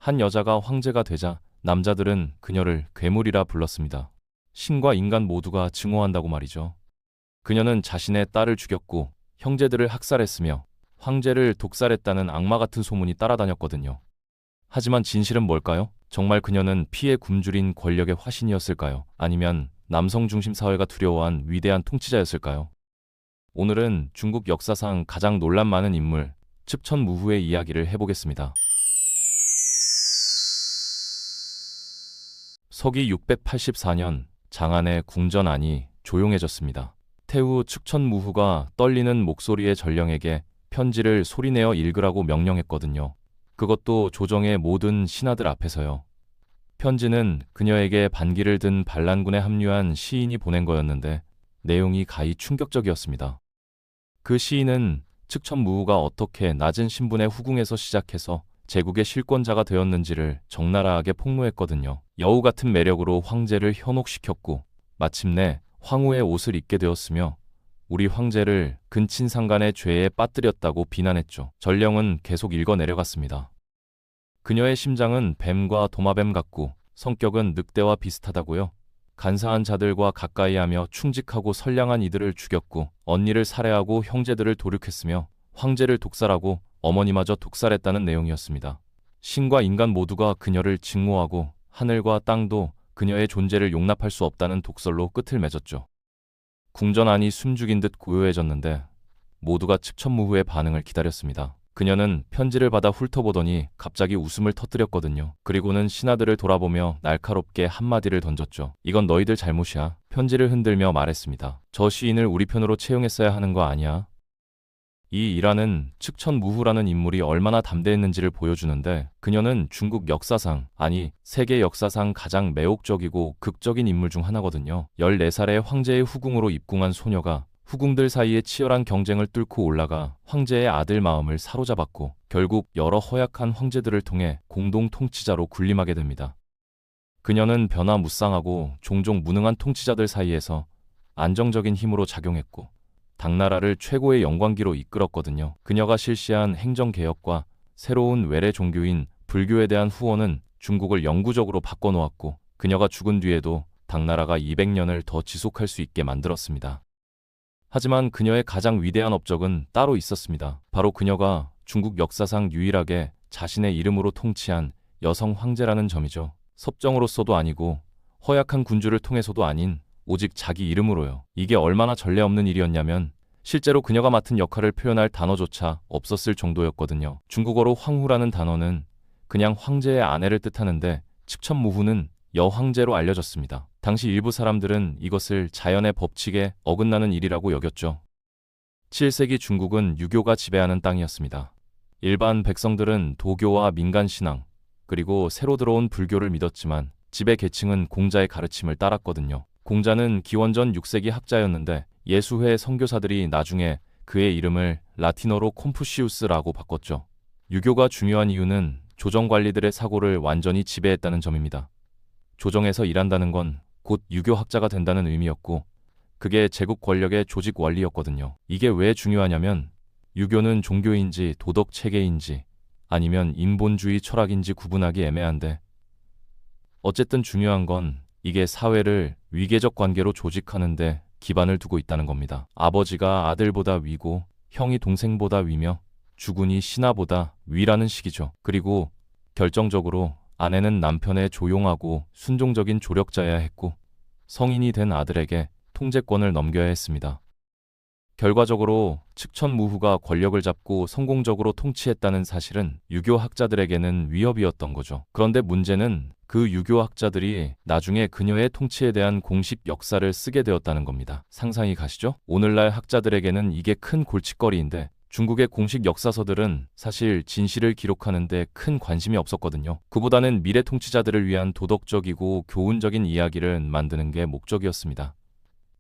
한 여자가 황제가 되자 남자들은 그녀를 괴물이라 불렀습니다. 신과 인간 모두가 증오한다고 말이죠. 그녀는 자신의 딸을 죽였고 형제들을 학살했으며 황제를 독살했다는 악마 같은 소문이 따라다녔거든요. 하지만 진실은 뭘까요? 정말 그녀는 피에 굶주린 권력의 화신이었을까요? 아니면 남성 중심 사회가 두려워한 위대한 통치자였을까요? 오늘은 중국 역사상 가장 논란 많은 인물, 측천무후의 이야기를 해보겠습니다. 서기 684년 장안의 궁전안이 조용해졌습니다. 태후 측천무후가 떨리는 목소리의 전령에게 편지를 소리내어 읽으라고 명령했거든요. 그것도 조정의 모든 신하들 앞에서요. 편지는 그녀에게 반기를 든 반란군에 합류한 시인이 보낸 거였는데 내용이 가히 충격적이었습니다. 그 시인은 측천무후가 어떻게 낮은 신분의 후궁에서 시작해서 제국의 실권자가 되었는지를 적나라하게 폭로했거든요. 여우 같은 매력으로 황제를 현혹시켰고 마침내 황후의 옷을 입게 되었으며 우리 황제를 근친상간의 죄에 빠뜨렸다고 비난했죠. 전령은 계속 읽어 내려갔습니다. 그녀의 심장은 뱀과 도마뱀 같고 성격은 늑대와 비슷하다고요. 간사한 자들과 가까이하며 충직하고 선량한 이들을 죽였고 언니를 살해하고 형제들을 도륙했으며 황제를 독살하고 어머니마저 독살했다는 내용이었습니다. 신과 인간 모두가 그녀를 증오하고 하늘과 땅도 그녀의 존재를 용납할 수 없다는 독설로 끝을 맺었죠. 궁전 안이 숨죽인 듯 고요해졌는데 모두가 측천무후의 반응을 기다렸습니다. 그녀는 편지를 받아 훑어보더니 갑자기 웃음을 터뜨렸거든요. 그리고는 신하들을 돌아보며 날카롭게 한마디를 던졌죠. 이건 너희들 잘못이야. 편지를 흔들며 말했습니다. 저 시인을 우리 편으로 채용했어야 하는 거 아니야? 이 일화는 측천무후라는 인물이 얼마나 담대했는지를 보여주는데 그녀는 중국 역사상, 아니 세계 역사상 가장 매혹적이고 극적인 인물 중 하나거든요. 14살의 황제의 후궁으로 입궁한 소녀가 후궁들 사이의 치열한 경쟁을 뚫고 올라가 황제의 아들 마음을 사로잡았고 결국 여러 허약한 황제들을 통해 공동 통치자로 군림하게 됩니다. 그녀는 변화무쌍하고 종종 무능한 통치자들 사이에서 안정적인 힘으로 작용했고 당나라를 최고의 영광기로 이끌었거든요. 그녀가 실시한 행정개혁과 새로운 외래 종교인 불교에 대한 후원은 중국을 영구적으로 바꿔놓았고 그녀가 죽은 뒤에도 당나라가 200년을 더 지속할 수 있게 만들었습니다. 하지만 그녀의 가장 위대한 업적은 따로 있었습니다. 바로 그녀가 중국 역사상 유일하게 자신의 이름으로 통치한 여성 황제라는 점이죠. 섭정으로서도 아니고 허약한 군주를 통해서도 아닌 오직 자기 이름으로요. 이게 얼마나 전례 없는 일이었냐면 실제로 그녀가 맡은 역할을 표현할 단어조차 없었을 정도였거든요. 중국어로 황후라는 단어는 그냥 황제의 아내를 뜻하는데 측천무후는 여황제로 알려졌습니다. 당시 일부 사람들은 이것을 자연의 법칙에 어긋나는 일이라고 여겼죠. 7세기 중국은 유교가 지배하는 땅이었습니다. 일반 백성들은 도교와 민간신앙, 그리고 새로 들어온 불교를 믿었지만 지배 계층은 공자의 가르침을 따랐거든요. 공자는 기원전 6세기 학자였는데 예수회 선교사들이 나중에 그의 이름을 라틴어로 콤푸시우스라고 바꿨죠. 유교가 중요한 이유는 조정 관리들의 사고를 완전히 지배했다는 점입니다. 조정에서 일한다는 건 곧 유교학자가 된다는 의미였고 그게 제국 권력의 조직 원리였거든요. 이게 왜 중요하냐면 유교는 종교인지 도덕 체계인지 아니면 인본주의 철학인지 구분하기 애매한데 어쨌든 중요한 건 이게 사회를 위계적 관계로 조직하는데 기반을 두고 있다는 겁니다. 아버지가 아들보다 위고 형이 동생보다 위며 주군이 신하보다 위라는 식이죠. 그리고 결정적으로 아내는 남편의 조용하고 순종적인 조력자여야 했고 성인이 된 아들에게 통제권을 넘겨야 했습니다. 결과적으로 측천무후가 권력을 잡고 성공적으로 통치했다는 사실은 유교학자들에게는 위협이었던 거죠. 그런데 문제는 그 유교학자들이 나중에 그녀의 통치에 대한 공식 역사를 쓰게 되었다는 겁니다. 상상이 가시죠? 오늘날 학자들에게는 이게 큰 골칫거리인데 중국의 공식 역사서들은 사실 진실을 기록하는데 큰 관심이 없었거든요. 그보다는 미래 통치자들을 위한 도덕적이고 교훈적인 이야기를 만드는 게 목적이었습니다.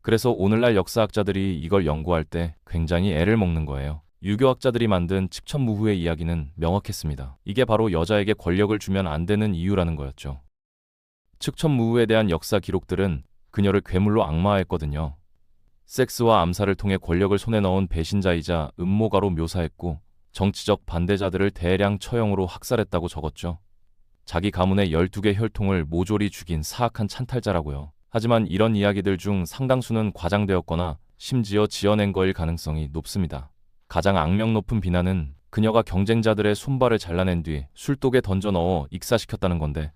그래서 오늘날 역사학자들이 이걸 연구할 때 굉장히 애를 먹는 거예요. 유교학자들이 만든 측천무후의 이야기는 명확했습니다. 이게 바로 여자에게 권력을 주면 안 되는 이유라는 거였죠. 측천무후에 대한 역사 기록들은 그녀를 괴물로 악마화했거든요. 섹스와 암살을 통해 권력을 손에 넣은 배신자이자 음모가로 묘사했고 정치적 반대자들을 대량 처형으로 학살했다고 적었죠. 자기 가문의 12개 혈통을 모조리 죽인 사악한 찬탈자라고요. 하지만 이런 이야기들 중 상당수는 과장되었거나 심지어 지어낸 거일 가능성이 높습니다. 가장 악명 높은 비난은 그녀가 경쟁자들의 손발을 잘라낸 뒤 술독에 던져 넣어 익사시켰다는 건데,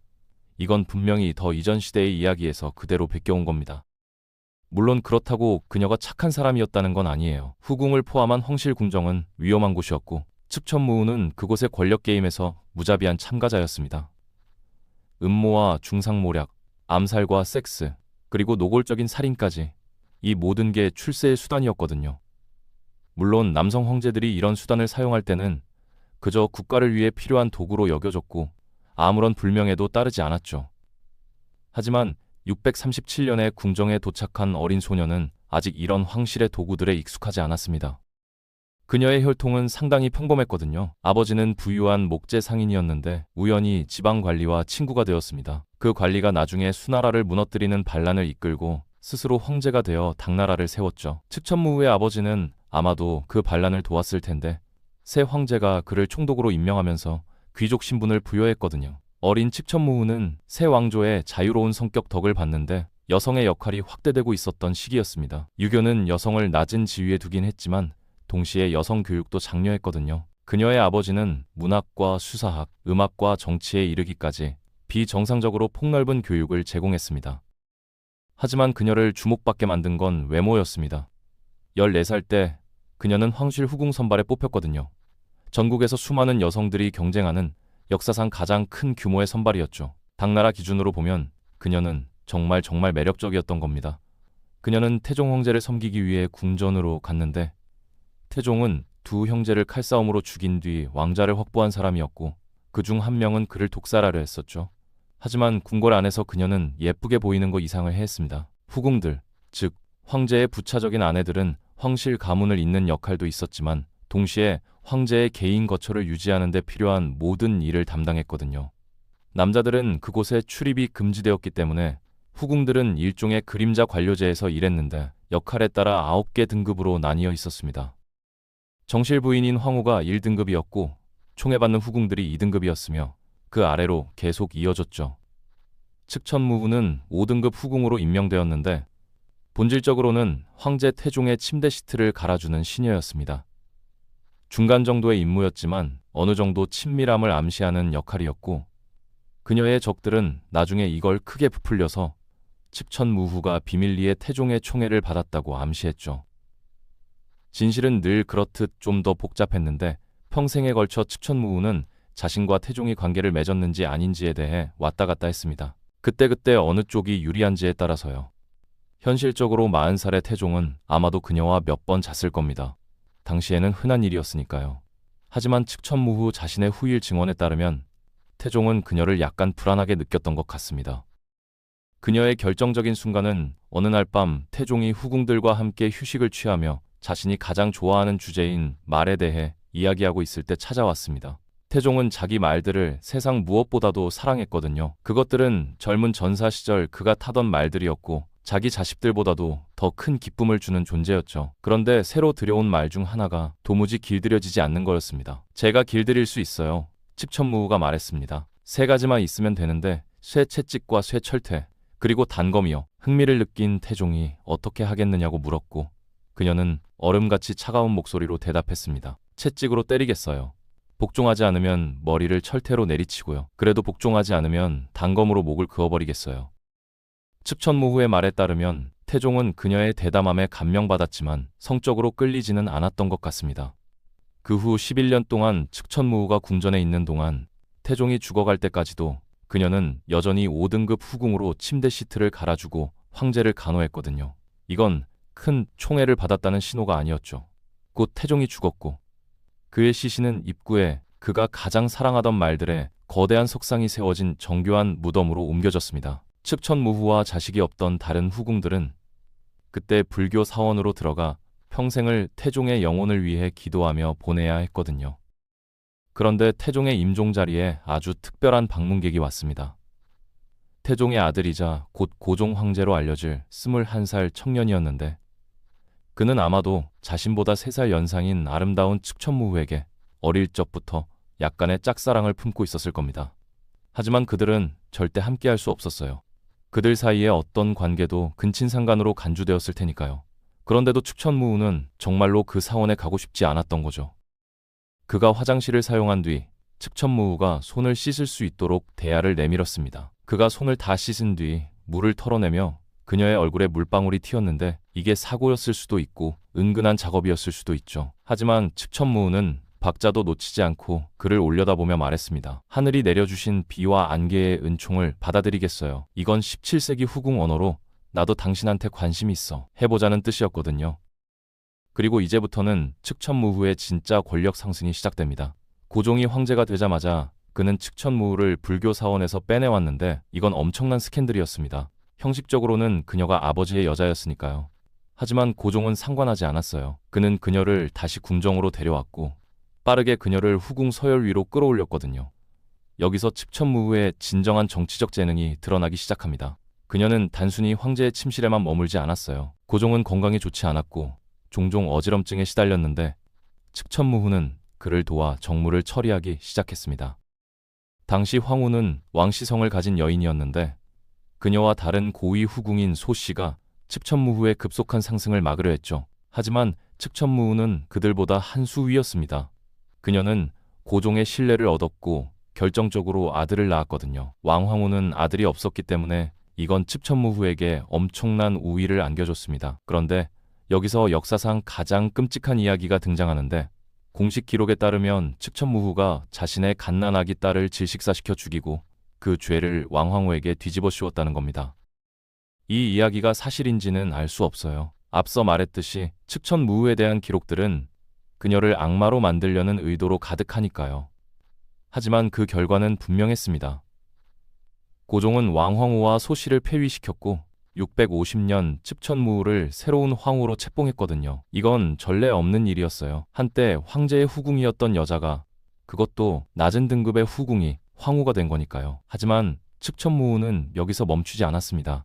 이건 분명히 더 이전 시대의 이야기에서 그대로 베껴온 겁니다. 물론 그렇다고 그녀가 착한 사람이었다는 건 아니에요. 후궁을 포함한 황실 궁정은 위험한 곳이었고, 측천무후는 그곳의 권력 게임에서 무자비한 참가자였습니다. 음모와 중상모략, 암살과 섹스, 그리고 노골적인 살인까지, 이 모든 게 출세의 수단이었거든요. 물론 남성 황제들이 이런 수단을 사용할 때는 그저 국가를 위해 필요한 도구로 여겨졌고 아무런 불명예도 따르지 않았죠. 하지만 637년에 궁정에 도착한 어린 소녀는 아직 이런 황실의 도구들에 익숙하지 않았습니다. 그녀의 혈통은 상당히 평범했거든요. 아버지는 부유한 목재 상인이었는데 우연히 지방 관리와 친구가 되었습니다. 그 관리가 나중에 수나라를 무너뜨리는 반란을 이끌고 스스로 황제가 되어 당나라를 세웠죠. 측천무후의 아버지는 아마도 그 반란을 도왔을 텐데 새 황제가 그를 총독으로 임명하면서 귀족 신분을 부여했거든요. 어린 측천무후는 새 왕조의 자유로운 성격 덕을 봤는데 여성의 역할이 확대되고 있었던 시기였습니다. 유교는 여성을 낮은 지위에 두긴 했지만 동시에 여성 교육도 장려했거든요. 그녀의 아버지는 문학과 수사학, 음악과 정치에 이르기까지 비정상적으로 폭넓은 교육을 제공했습니다. 하지만 그녀를 주목받게 만든 건 외모였습니다. 14살 때 그녀는 황실 후궁 선발에 뽑혔거든요. 전국에서 수많은 여성들이 경쟁하는 역사상 가장 큰 규모의 선발이었죠. 당나라 기준으로 보면 그녀는 정말 매력적이었던 겁니다. 그녀는 태종 황제를 섬기기 위해 궁전으로 갔는데 태종은 두 형제를 칼싸움으로 죽인 뒤 왕자를 확보한 사람이었고 그중 한 명은 그를 독살하려 했었죠. 하지만 궁궐 안에서 그녀는 예쁘게 보이는 거 이상을 해했습니다. 후궁들, 즉 황제의 부차적인 아내들은 황실 가문을 잇는 역할도 있었지만 동시에 황제의 개인 거처를 유지하는 데 필요한 모든 일을 담당했거든요. 남자들은 그곳에 출입이 금지되었기 때문에 후궁들은 일종의 그림자 관료제에서 일했는데 역할에 따라 9개 등급으로 나뉘어 있었습니다. 정실 부인인 황후가 1등급이었고 총애받는 후궁들이 2등급이었으며 그 아래로 계속 이어졌죠. 측천무후는 5등급 후궁으로 임명되었는데 본질적으로는 황제 태종의 침대 시트를 갈아주는 시녀였습니다. 중간 정도의 임무였지만 어느 정도 친밀함을 암시하는 역할이었고 그녀의 적들은 나중에 이걸 크게 부풀려서 측천무후가 비밀리에 태종의 총애를 받았다고 암시했죠. 진실은 늘 그렇듯 좀 더 복잡했는데 평생에 걸쳐 측천무후는 자신과 태종이 관계를 맺었는지 아닌지에 대해 왔다 갔다 했습니다. 그때그때 어느 쪽이 유리한지에 따라서요. 현실적으로 40살의 태종은 아마도 그녀와 몇 번 잤을 겁니다. 당시에는 흔한 일이었으니까요. 하지만 측천무후 자신의 후일 증언에 따르면 태종은 그녀를 약간 불안하게 느꼈던 것 같습니다. 그녀의 결정적인 순간은 어느 날 밤 태종이 후궁들과 함께 휴식을 취하며 자신이 가장 좋아하는 주제인 말에 대해 이야기하고 있을 때 찾아왔습니다. 태종은 자기 말들을 세상 무엇보다도 사랑했거든요. 그것들은 젊은 전사 시절 그가 타던 말들이었고 자기 자식들보다도 더 큰 기쁨을 주는 존재였죠. 그런데 새로 들여온 말 중 하나가 도무지 길들여지지 않는 거였습니다. 제가 길들일 수 있어요. 측천무후가 말했습니다. 3가지만 있으면 되는데 쇠 채찍과 쇠 철퇴, 그리고 단검이요. 흥미를 느낀 태종이 어떻게 하겠느냐고 물었고 그녀는 얼음같이 차가운 목소리로 대답했습니다. 채찍으로 때리겠어요. 복종하지 않으면 머리를 철퇴로 내리치고요. 그래도 복종하지 않으면 단검으로 목을 그어버리겠어요. 측천무후의 말에 따르면 태종은 그녀의 대담함에 감명받았지만 성적으로 끌리지는 않았던 것 같습니다. 그 후 11년 동안 측천무후가 궁전에 있는 동안 태종이 죽어갈 때까지도 그녀는 여전히 5등급 후궁으로 침대 시트를 갈아주고 황제를 간호했거든요. 이건 큰 총애를 받았다는 신호가 아니었죠. 곧 태종이 죽었고 그의 시신은 입구에 그가 가장 사랑하던 말들의 거대한 석상이 세워진 정교한 무덤으로 옮겨졌습니다. 측천무후와 자식이 없던 다른 후궁들은 그때 불교 사원으로 들어가 평생을 태종의 영혼을 위해 기도하며 보내야 했거든요. 그런데 태종의 임종 자리에 아주 특별한 방문객이 왔습니다. 태종의 아들이자 곧 고종 황제로 알려질 21살 청년이었는데 그는 아마도 자신보다 3살 연상인 아름다운 측천무후에게 어릴 적부터 약간의 짝사랑을 품고 있었을 겁니다. 하지만 그들은 절대 함께할 수 없었어요. 그들 사이에 어떤 관계도 근친상간으로 간주되었을 테니까요. 그런데도 측천무후는 정말로 그 사원에 가고 싶지 않았던 거죠. 그가 화장실을 사용한 뒤 측천무후가 손을 씻을 수 있도록 대야를 내밀었습니다. 그가 손을 다 씻은 뒤 물을 털어내며 그녀의 얼굴에 물방울이 튀었는데 이게 사고였을 수도 있고 은근한 작업이었을 수도 있죠. 하지만 측천무후는 박자도 놓치지 않고 그를 올려다보며 말했습니다. 하늘이 내려주신 비와 안개의 은총을 받아들이겠어요. 이건 17세기 후궁 언어로 나도 당신한테 관심이 있어 해보자는 뜻이었거든요. 그리고 이제부터는 측천무후의 진짜 권력 상승이 시작됩니다. 고종이 황제가 되자마자 그는 측천무후를 불교 사원에서 빼내왔는데 이건 엄청난 스캔들이었습니다. 형식적으로는 그녀가 아버지의 여자였으니까요. 하지만 고종은 상관하지 않았어요. 그는 그녀를 다시 궁정으로 데려왔고 빠르게 그녀를 후궁 서열 위로 끌어올렸거든요. 여기서 측천무후의 진정한 정치적 재능이 드러나기 시작합니다. 그녀는 단순히 황제의 침실에만 머물지 않았어요. 고종은 건강이 좋지 않았고 종종 어지럼증에 시달렸는데 측천무후는 그를 도와 정무를 처리하기 시작했습니다. 당시 황후는 왕시성을 가진 여인이었는데 그녀와 다른 고위 후궁인 소씨가 측천무후의 급속한 상승을 막으려 했죠. 하지만 측천무후는 그들보다 한 수 위였습니다. 그녀는 고종의 신뢰를 얻었고 결정적으로 아들을 낳았거든요. 왕황후는 아들이 없었기 때문에 이건 측천무후에게 엄청난 우위를 안겨줬습니다. 그런데 여기서 역사상 가장 끔찍한 이야기가 등장하는데 공식 기록에 따르면 측천무후가 자신의 갓난아기 딸을 질식사시켜 죽이고 그 죄를 왕황후에게 뒤집어 씌웠다는 겁니다. 이 이야기가 사실인지는 알 수 없어요. 앞서 말했듯이 측천무후에 대한 기록들은 그녀를 악마로 만들려는 의도로 가득하니까요. 하지만 그 결과는 분명했습니다. 고종은 왕황후와 소씨를 폐위시켰고 650년 측천무후를 새로운 황후로 책봉했거든요. 이건 전례 없는 일이었어요. 한때 황제의 후궁이었던 여자가, 그것도 낮은 등급의 후궁이 황후가 된 거니까요. 하지만 측천무후는 여기서 멈추지 않았습니다.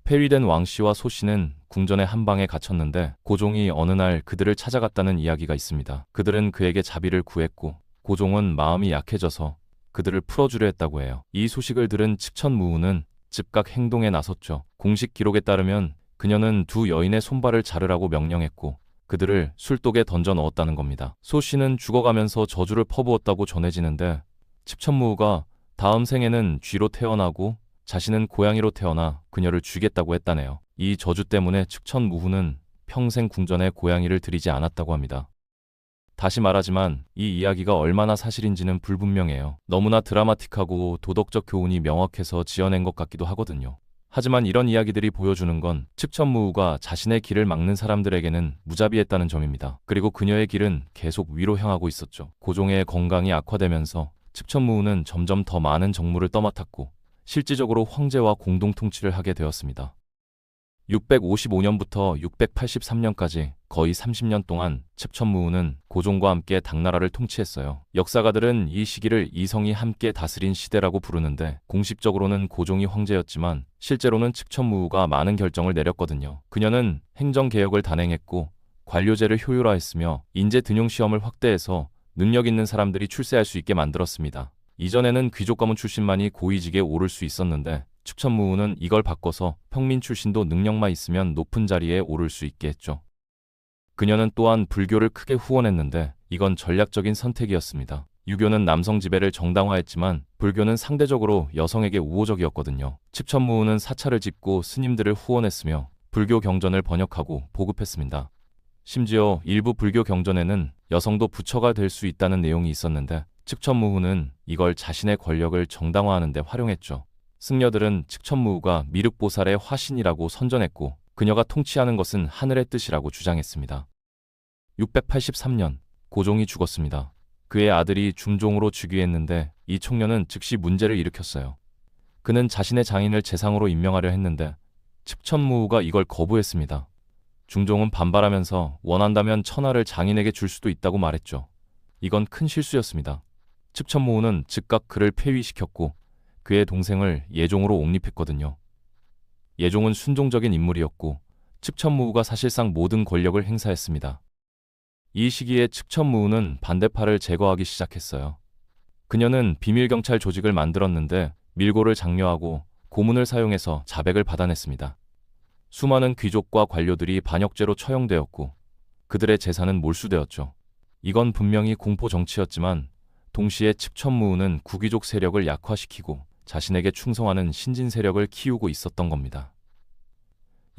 폐위된 왕씨와 소씨는 궁전의 한 방에 갇혔는데 고종이 어느 날 그들을 찾아갔다는 이야기가 있습니다. 그들은 그에게 자비를 구했고 고종은 마음이 약해져서 그들을 풀어주려 했다고 해요. 이 소식을 들은 측천무후는 즉각 행동에 나섰죠. 공식 기록에 따르면 그녀는 두 여인의 손발을 자르라고 명령했고 그들을 술독에 던져 넣었다는 겁니다. 소씨는 죽어가면서 저주를 퍼부었다고 전해지는데 측천무후가 다음 생에는 쥐로 태어나고 자신은 고양이로 태어나 그녀를 죽이겠다고 했다네요. 이 저주 때문에 측천무후는 평생 궁전에 고양이를 들이지 않았다고 합니다. 다시 말하지만 이 이야기가 얼마나 사실인지는 불분명해요. 너무나 드라마틱하고 도덕적 교훈이 명확해서 지어낸 것 같기도 하거든요. 하지만 이런 이야기들이 보여주는 건 측천무후가 자신의 길을 막는 사람들에게는 무자비했다는 점입니다. 그리고 그녀의 길은 계속 위로 향하고 있었죠. 고종의 건강이 악화되면서 측천무후는 점점 더 많은 정무를 떠맡았고 실질적으로 황제와 공동 통치를 하게 되었습니다. 655년부터 683년까지 거의 30년 동안 측천무후는 고종과 함께 당나라를 통치했어요. 역사가들은 이 시기를 이성이 함께 다스린 시대라고 부르는데 공식적으로는 고종이 황제였지만 실제로는 측천무후가 많은 결정을 내렸거든요. 그녀는 행정개혁을 단행했고 관료제를 효율화했으며 인재 등용 시험을 확대해서 능력 있는 사람들이 출세할 수 있게 만들었습니다. 이전에는 귀족 가문 출신만이 고위직에 오를 수 있었는데 측천무후는 이걸 바꿔서 평민 출신도 능력만 있으면 높은 자리에 오를 수 있게 했죠. 그녀는 또한 불교를 크게 후원했는데 이건 전략적인 선택이었습니다. 유교는 남성 지배를 정당화했지만 불교는 상대적으로 여성에게 우호적이었거든요. 측천무후는 사찰을 짓고 스님들을 후원했으며 불교 경전을 번역하고 보급했습니다. 심지어 일부 불교 경전에는 여성도 부처가 될 수 있다는 내용이 있었는데 측천무후는 이걸 자신의 권력을 정당화하는 데 활용했죠. 승려들은 측천무후가 미륵보살의 화신이라고 선전했고 그녀가 통치하는 것은 하늘의 뜻이라고 주장했습니다. 683년 고종이 죽었습니다. 그의 아들이 중종으로 즉위했는데 이 청년은 즉시 문제를 일으켰어요. 그는 자신의 장인을 재상으로 임명하려 했는데 측천무후가 이걸 거부했습니다. 중종은 반발하면서 원한다면 천하를 장인에게 줄 수도 있다고 말했죠. 이건 큰 실수였습니다. 측천무후는 즉각 그를 폐위시켰고 그의 동생을 예종으로 옹립했거든요. 예종은 순종적인 인물이었고 측천무후가 사실상 모든 권력을 행사했습니다. 이 시기에 측천무후는 반대파를 제거하기 시작했어요. 그녀는 비밀 경찰 조직을 만들었는데 밀고를 장려하고 고문을 사용해서 자백을 받아냈습니다. 수많은 귀족과 관료들이 반역죄로 처형되었고 그들의 재산은 몰수되었죠. 이건 분명히 공포 정치였지만 동시에 측천무후는 구귀족 세력을 약화시키고 자신에게 충성하는 신진 세력을 키우고 있었던 겁니다.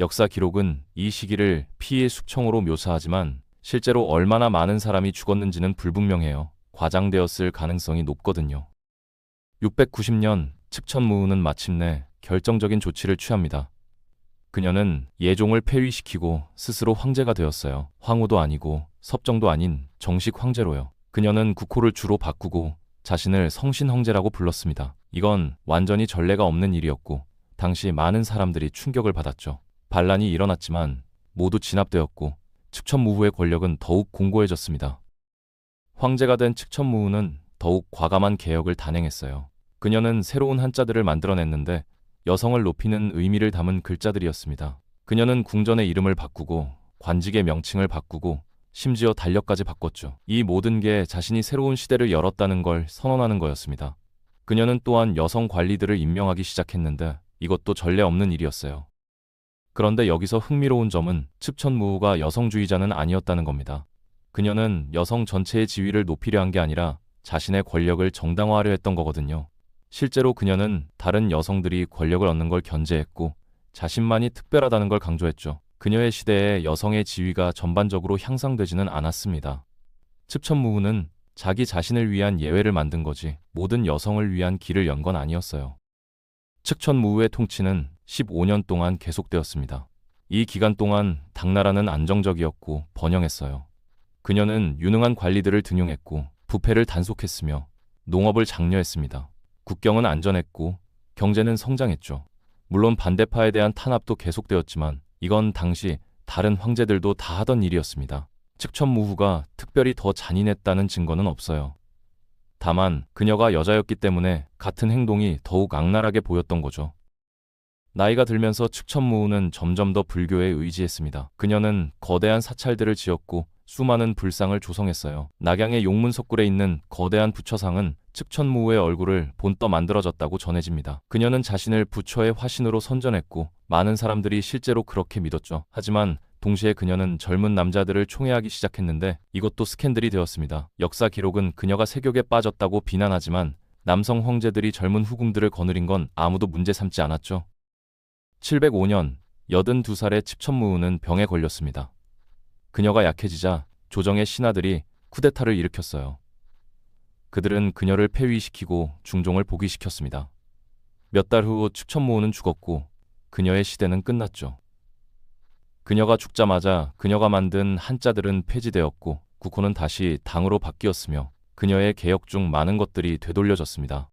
역사 기록은 이 시기를 피해 숙청으로 묘사하지만 실제로 얼마나 많은 사람이 죽었는지는 불분명해요. 과장되었을 가능성이 높거든요. 690년 측천무후는 마침내 결정적인 조치를 취합니다. 그녀는 예종을 폐위시키고 스스로 황제가 되었어요. 황후도 아니고 섭정도 아닌 정식 황제로요. 그녀는 국호를 주로 바꾸고 자신을 성신황제라고 불렀습니다. 이건 완전히 전례가 없는 일이었고 당시 많은 사람들이 충격을 받았죠. 반란이 일어났지만 모두 진압되었고 측천무후의 권력은 더욱 공고해졌습니다. 황제가 된 측천무후는 더욱 과감한 개혁을 단행했어요. 그녀는 새로운 한자들을 만들어냈는데 여성을 높이는 의미를 담은 글자들이었습니다. 그녀는 궁전의 이름을 바꾸고 관직의 명칭을 바꾸고 심지어 달력까지 바꿨죠. 이 모든 게 자신이 새로운 시대를 열었다는 걸 선언하는 거였습니다. 그녀는 또한 여성 관리들을 임명하기 시작했는데 이것도 전례 없는 일이었어요. 그런데 여기서 흥미로운 점은 측천무후가 여성주의자는 아니었다는 겁니다. 그녀는 여성 전체의 지위를 높이려 한 게 아니라 자신의 권력을 정당화하려 했던 거거든요. 실제로 그녀는 다른 여성들이 권력을 얻는 걸 견제했고 자신만이 특별하다는 걸 강조했죠. 그녀의 시대에 여성의 지위가 전반적으로 향상되지는 않았습니다. 측천무후는 자기 자신을 위한 예외를 만든 거지 모든 여성을 위한 길을 연 건 아니었어요. 측천무후의 통치는 15년 동안 계속되었습니다. 이 기간 동안 당나라는 안정적이었고 번영했어요. 그녀는 유능한 관리들을 등용했고 부패를 단속했으며 농업을 장려했습니다. 국경은 안전했고 경제는 성장했죠. 물론 반대파에 대한 탄압도 계속되었지만 이건 당시 다른 황제들도 다 하던 일이었습니다. 측천무후가 특별히 더 잔인했다는 증거는 없어요. 다만 그녀가 여자였기 때문에 같은 행동이 더욱 악랄하게 보였던 거죠. 나이가 들면서 측천무후는 점점 더 불교에 의지했습니다. 그녀는 거대한 사찰들을 지었고 수많은 불상을 조성했어요. 낙양의 용문석굴에 있는 거대한 부처상은 측천무후의 얼굴을 본떠 만들어졌다고 전해집니다. 그녀는 자신을 부처의 화신으로 선전했고 많은 사람들이 실제로 그렇게 믿었죠. 하지만 동시에 그녀는 젊은 남자들을 총애하기 시작했는데 이것도 스캔들이 되었습니다. 역사 기록은 그녀가 세욕에 빠졌다고 비난하지만 남성 황제들이 젊은 후궁들을 거느린 건 아무도 문제 삼지 않았죠. 705년 82살의 측천무후는 병에 걸렸습니다. 그녀가 약해지자 조정의 신하들이 쿠데타를 일으켰어요. 그들은 그녀를 폐위시키고 중종을 복위시켰습니다. 몇 달 후 측천무후는 죽었고 그녀의 시대는 끝났죠. 그녀가 죽자마자 그녀가 만든 한자들은 폐지되었고 국호는 다시 당으로 바뀌었으며 그녀의 개혁 중 많은 것들이 되돌려졌습니다.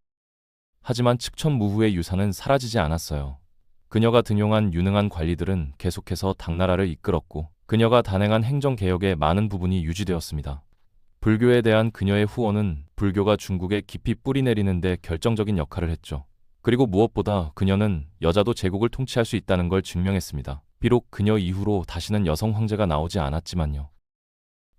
하지만 측천무후의 유산은 사라지지 않았어요. 그녀가 등용한 유능한 관리들은 계속해서 당나라를 이끌었고 그녀가 단행한 행정개혁의 많은 부분이 유지되었습니다. 불교에 대한 그녀의 후원은 불교가 중국에 깊이 뿌리내리는 데 결정적인 역할을 했죠. 그리고 무엇보다 그녀는 여자도 제국을 통치할 수 있다는 걸 증명했습니다. 비록 그녀 이후로 다시는 여성 황제가 나오지 않았지만요.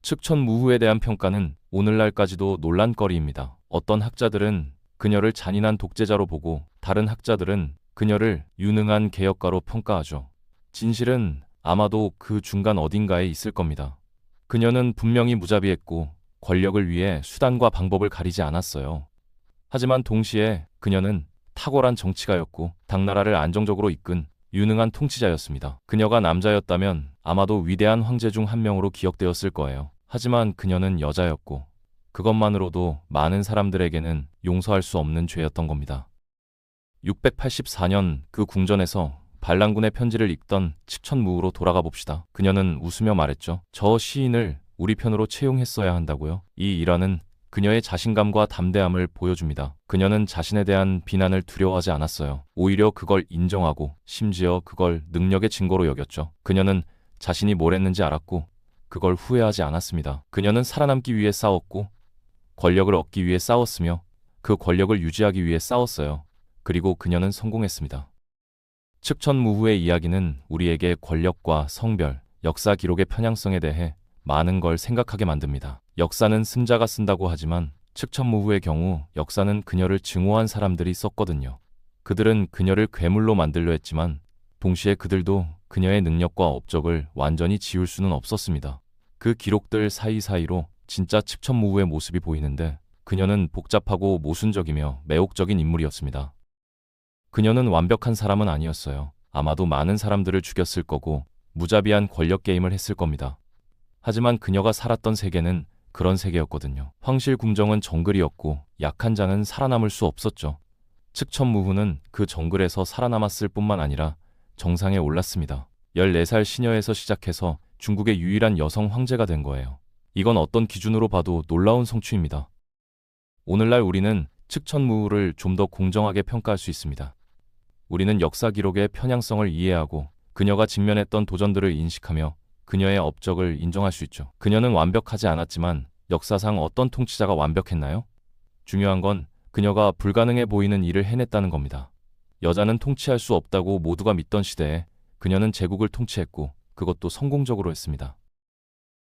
측천무후에 대한 평가는 오늘날까지도 논란거리입니다. 어떤 학자들은 그녀를 잔인한 독재자로 보고 다른 학자들은 그녀를 유능한 개혁가로 평가하죠. 진실은 아마도 그 중간 어딘가에 있을 겁니다. 그녀는 분명히 무자비했고 권력을 위해 수단과 방법을 가리지 않았어요. 하지만 동시에 그녀는 탁월한 정치가였고 당나라를 안정적으로 이끈 유능한 통치자였습니다. 그녀가 남자였다면 아마도 위대한 황제 중 한 명으로 기억되었을 거예요. 하지만 그녀는 여자였고 그것만으로도 많은 사람들에게는 용서할 수 없는 죄였던 겁니다. 684년 그 궁전에서 반란군의 편지를 읽던 측천무후로 돌아가 봅시다. 그녀는 웃으며 말했죠. 저 시인을 우리 편으로 채용했어야 한다고요? 이 일화는 그녀의 자신감과 담대함을 보여줍니다. 그녀는 자신에 대한 비난을 두려워하지 않았어요. 오히려 그걸 인정하고 심지어 그걸 능력의 증거로 여겼죠. 그녀는 자신이 뭘 했는지 알았고 그걸 후회하지 않았습니다. 그녀는 살아남기 위해 싸웠고 권력을 얻기 위해 싸웠으며 그 권력을 유지하기 위해 싸웠어요. 그리고 그녀는 성공했습니다. 측천무후의 이야기는 우리에게 권력과 성별, 역사 기록의 편향성에 대해 많은 걸 생각하게 만듭니다. 역사는 승자가 쓴다고 하지만 측천무후의 경우 역사는 그녀를 증오한 사람들이 썼거든요. 그들은 그녀를 괴물로 만들려 했지만 동시에 그들도 그녀의 능력과 업적을 완전히 지울 수는 없었습니다. 그 기록들 사이사이로 진짜 측천무후의 모습이 보이는데 그녀는 복잡하고 모순적이며 매혹적인 인물이었습니다. 그녀는 완벽한 사람은 아니었어요. 아마도 많은 사람들을 죽였을 거고 무자비한 권력 게임을 했을 겁니다. 하지만 그녀가 살았던 세계는 그런 세계였거든요. 황실궁정은 정글이었고 약한 자는 살아남을 수 없었죠. 측천무후는 그 정글에서 살아남았을 뿐만 아니라 정상에 올랐습니다. 14살 시녀에서 시작해서 중국의 유일한 여성 황제가 된 거예요. 이건 어떤 기준으로 봐도 놀라운 성취입니다. 오늘날 우리는 측천무후를 좀 더 공정하게 평가할 수 있습니다. 우리는 역사 기록의 편향성을 이해하고 그녀가 직면했던 도전들을 인식하며 그녀의 업적을 인정할 수 있죠. 그녀는 완벽하지 않았지만 역사상 어떤 통치자가 완벽했나요? 중요한 건 그녀가 불가능해 보이는 일을 해냈다는 겁니다. 여자는 통치할 수 없다고 모두가 믿던 시대에 그녀는 제국을 통치했고 그것도 성공적으로 했습니다.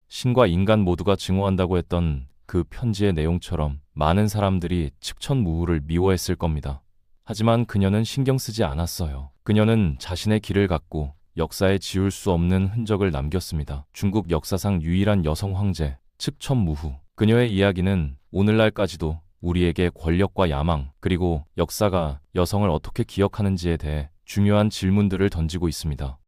신과 인간 모두가 증오한다고 했던 그 편지의 내용처럼 많은 사람들이 측천무후를 미워했을 겁니다. 하지만 그녀는 신경 쓰지 않았어요. 그녀는 자신의 길을 갖고 역사에 지울 수 없는 흔적을 남겼습니다. 중국 역사상 유일한 여성 황제, 측천무후. 그녀의 이야기는 오늘날까지도 우리에게 권력과 야망, 그리고 역사가 여성을 어떻게 기억하는지에 대해 중요한 질문들을 던지고 있습니다.